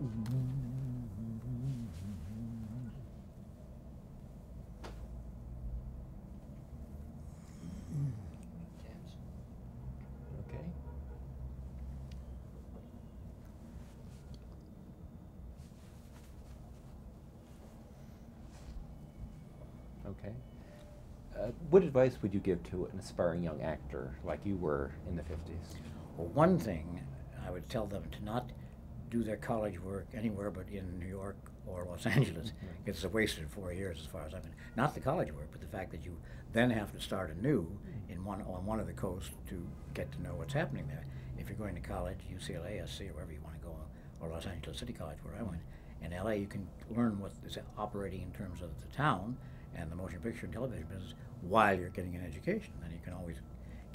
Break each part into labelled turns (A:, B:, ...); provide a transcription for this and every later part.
A: Okay. Okay. What advice would you give to an aspiring young actor like you were in the 50s?
B: Well, one thing I would tell them to not do their college work anywhere but in New York or Los Angeles.
A: Right.
B: It's a wasted 4 years as far as I'm. Not the college work, but the fact that you then have to start anew on one of the coasts to get to know what's happening there. If you're going to college, UCLA, SC, or wherever you want to go, or Los Angeles City College, where I went, in LA, you can learn what is operating in terms of the town and the motion picture and television business while you're getting an education. And you can always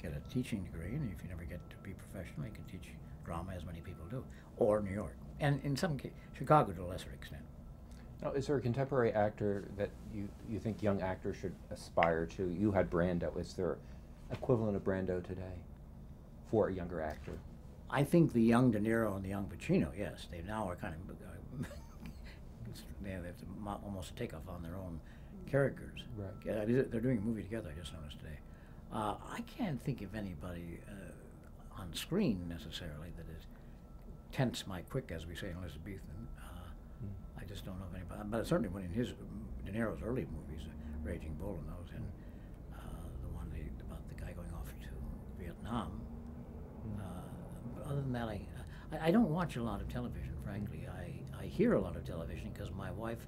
B: get a teaching degree, and if you never get to be professional, you can teach drama, as many people do, or New York, and in some cases, Chicago to a lesser extent.
A: Now, is there a contemporary actor that you think young actors should aspire to? You had Brando. Is there equivalent of Brando today for a younger actor?
B: I think the young De Niro and the young Pacino, yes, they now are kind of they have almost a takeoff on their own characters.
A: Right.
B: They're doing a movie together. I just noticed today. I can't think of anybody on screen necessarily that is tense my quick, as we say in Elizabethan. I just don't know of anybody. But certainly when in his De Niro's early movies, Raging Bull and those, and the one about the guy going off to Vietnam. But other than that, I don't watch a lot of television, frankly. I hear a lot of television because my wife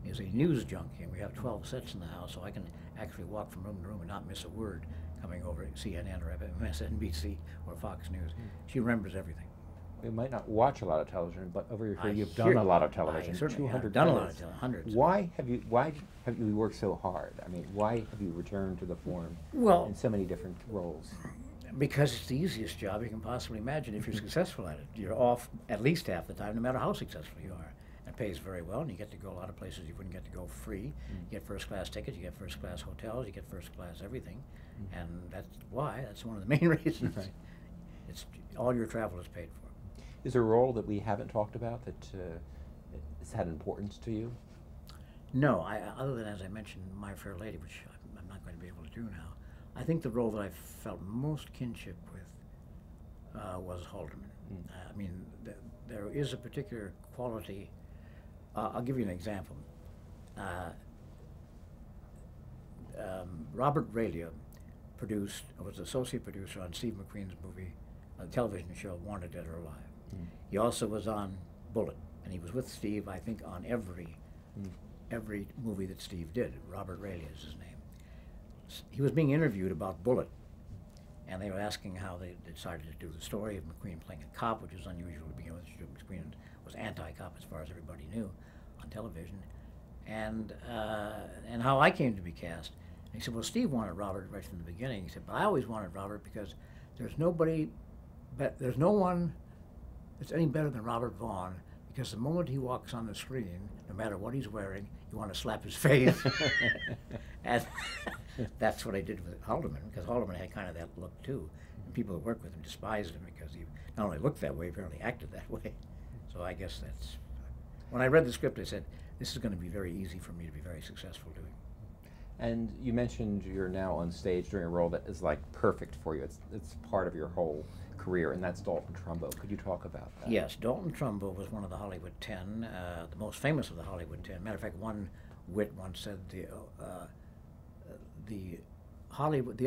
B: is a news junkie, and we have 12 sets in the house, so I can actually walk from room to room and not miss a word coming over CNN or MSNBC or Fox News. She remembers everything.
A: You might not watch a lot of television, but over here you've
B: hear-
A: done a lot of television.
B: I certainly have
A: 200
B: done a lot
A: credits.
B: of television, hundreds.
A: Why have you worked so hard? I mean, why have you returned to the form
B: Well,
A: in so many different roles?
B: because it's the easiest job you can possibly imagine if you're successful at it. You're off at least half the time, no matter how successful you are. It pays very well, and you get to go a lot of places you wouldn't get to go free. You get first-class tickets, you get first-class hotels, you get first-class everything, and that's one of the main reasons.
A: Right.
B: It's all your travel is paid for.
A: Is there a role that we haven't talked about that has had importance to you?
B: No, other than, as I mentioned, My Fair Lady, which I'm not going to be able to do now. I think the role that I felt most kinship with was Haldeman. I mean, there is a particular quality. I'll give you an example. Robert Raylia was associate producer on Steve McQueen's movie, television show, Wanted Dead or Alive. He also was on Bullet, and he was with Steve, I think, on every movie that Steve did. Robert Raylia is his name. He was being interviewed about Bullet, and they were asking how they decided to do the story of McQueen playing a cop, which was unusual to begin with. McQueen was anti-cop as far as everybody knew on television, and how I came to be cast. And he said, well, Steve wanted Robert right from the beginning. He said, but I always wanted Robert because there's no one that's any better than Robert Vaughn, because the moment he walks on the screen, no matter what he's wearing, you want to slap his face. And that's what I did with Haldeman, because Haldeman had kind of that look too. And people who worked with him despised him because he not only looked that way, he apparently acted that way. So I guess that's, when I read the script, I said, this is going to be very easy for me to be very successful doing.
A: And you mentioned you're now on stage doing a role that is like perfect for you. It's part of your whole career, and that's Dalton Trumbo. Could you talk about that?
B: Yes, Dalton Trumbo was one of the Hollywood 10, the most famous of the Hollywood 10. Matter of fact, one wit once said the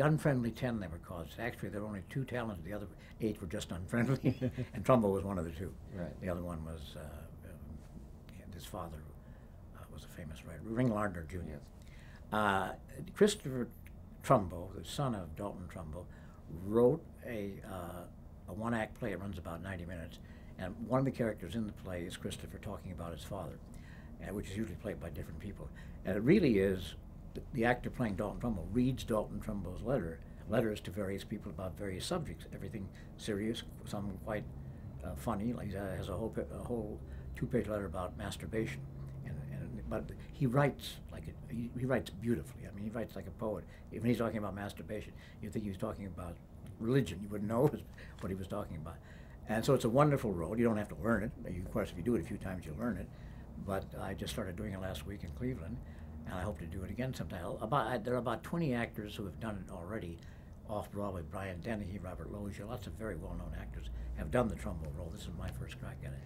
B: unfriendly 10 they were called. Actually, there were only 2 talented. The other 8 were just unfriendly, and Trumbo was one of the 2.
A: Right.
B: The other one was his father was a famous writer, Ring Lardner Jr.
A: Yes.
B: Christopher Trumbo, the son of Dalton Trumbo, wrote a one-act play. It runs about 90 minutes, and one of the characters in the play is Christopher talking about his father, which is usually played by different people. And it really is the actor playing Dalton Trumbo reads Dalton Trumbo's letters to various people about various subjects, everything serious, some quite funny. Like he has a whole 2-page letter about masturbation, but he writes he writes beautifully. I mean, he writes like a poet. When he's talking about masturbation, you think he was talking about religion. You wouldn't know what he was talking about. And so it's a wonderful role. You don't have to learn it. Of course, if you do it a few times, you learn it. But I just started doing it last week in Cleveland, and I hope to do it again sometime. There are about 20 actors who have done it already off-Broadway. Brian Dennehy, Robert Loggia, lots of very well-known actors have done the Trumbo role. This is my first crack at it.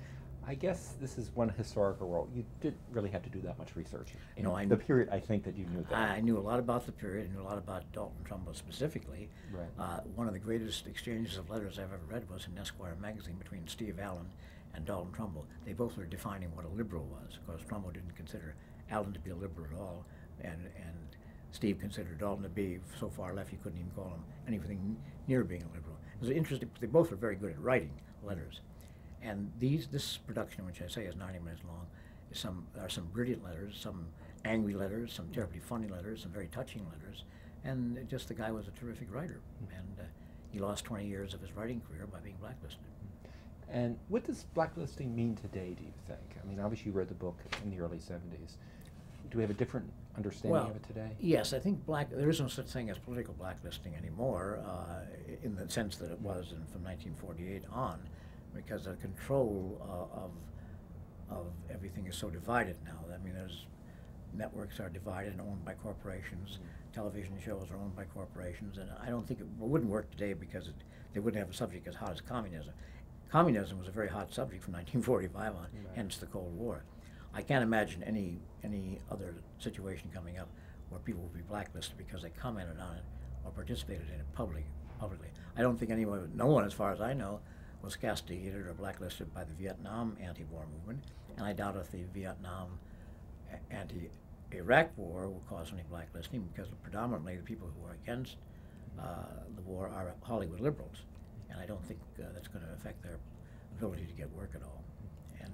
A: I guess this is one historical role. You didn't really have to do that much research.
B: No, I
A: the period, I think that you knew that.
B: I knew a lot about the period. I knew a lot about Dalton Trumbo specifically.
A: Right.
B: One of the greatest exchanges of letters I've ever read was in Esquire magazine between Steve Allen and Dalton Trumbo. They both were defining what a liberal was. Of course, Trumbo didn't consider Allen to be a liberal at all, and Steve considered Dalton to be so far left you couldn't even call him anything near being a liberal. It was interesting. They both were very good at writing letters. And this production, which I say is 90 minutes long, there are some brilliant letters, some angry letters, some terribly funny letters, some very touching letters, and just the guy was a terrific writer. And he lost 20 years of his writing career by being blacklisted.
A: And what does blacklisting mean today, do you think? I mean, obviously you read the book in the early 70s. Do we have a different understanding of it today?
B: Yes, I think there is no such thing as political blacklisting anymore, in the sense that it was from 1948 on, because the control of everything is so divided now. I mean, networks are divided and owned by corporations. Television shows are owned by corporations, and I don't think it wouldn't work today because they wouldn't have a subject as hot as communism. Communism was a very hot subject from 1945 on, hence the Cold War. I can't imagine any other situation coming up where people will be blacklisted because they commented on it or participated in it publicly. I don't think no one, as far as I know, was castigated or blacklisted by the Vietnam anti-war movement, and I doubt if the Vietnam anti-Iraq war will cause any blacklisting, because predominantly the people who are against the war are Hollywood liberals, and I don't think that's going to affect their ability to get work at all. And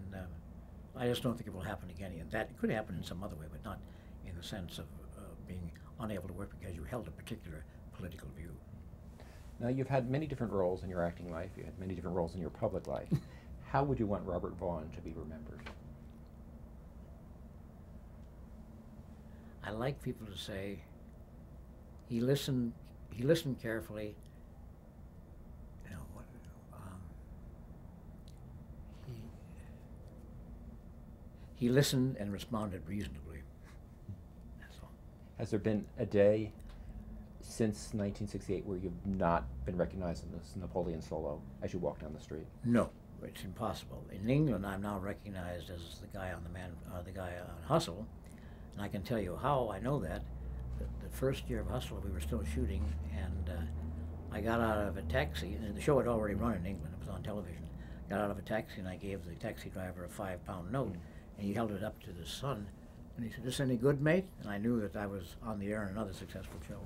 B: I just don't think it will happen again. And that could happen in some other way, but not in the sense of being unable to work because you held a particular political view.
A: Now, you've had many different roles in your acting life. You had many different roles in your public life. How would you want Robert Vaughn to be remembered?
B: I like people to say he listened carefully. You know, he listened and responded reasonably. That's all.
A: Has there been a day since 1968 where you've not been recognized in this Napoleon solo as you walk down the street?
B: No, it's impossible. In England, I'm now recognized as the guy on the guy on Hustle, and I can tell you how I know that. The first year of Hustle, we were still shooting, and I got out of a taxi, and the show had already run in England. It was on television. Got out of a taxi, and I gave the taxi driver a £5 note, and he held it up to the sun, and he said, "This any good, mate?" And I knew that I was on the air in another successful show.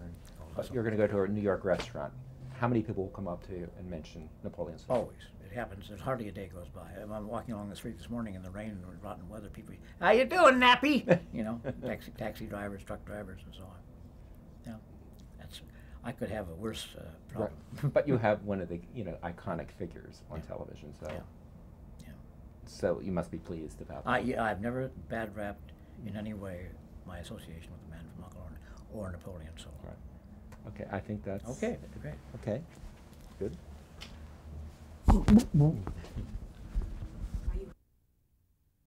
A: But you're going to go to a New York restaurant. How many people will come up to you and mention Napoleon solo?
B: Always. It happens. There's hardly a day goes by. I'm walking along the street this morning in the rain and rotten weather. People, "How you doing, Nappy?" You know, taxi drivers, truck drivers, and so on. Yeah, I could have a worse problem.
A: Right. But you have one of the iconic figures on television, so so you must be pleased about that.
B: I've never bad rapped in any way my association with the Man from U.N.C.L.E. or Napoleon solo.
A: Right. Okay, I think that's
B: okay. Great.
A: Okay, good.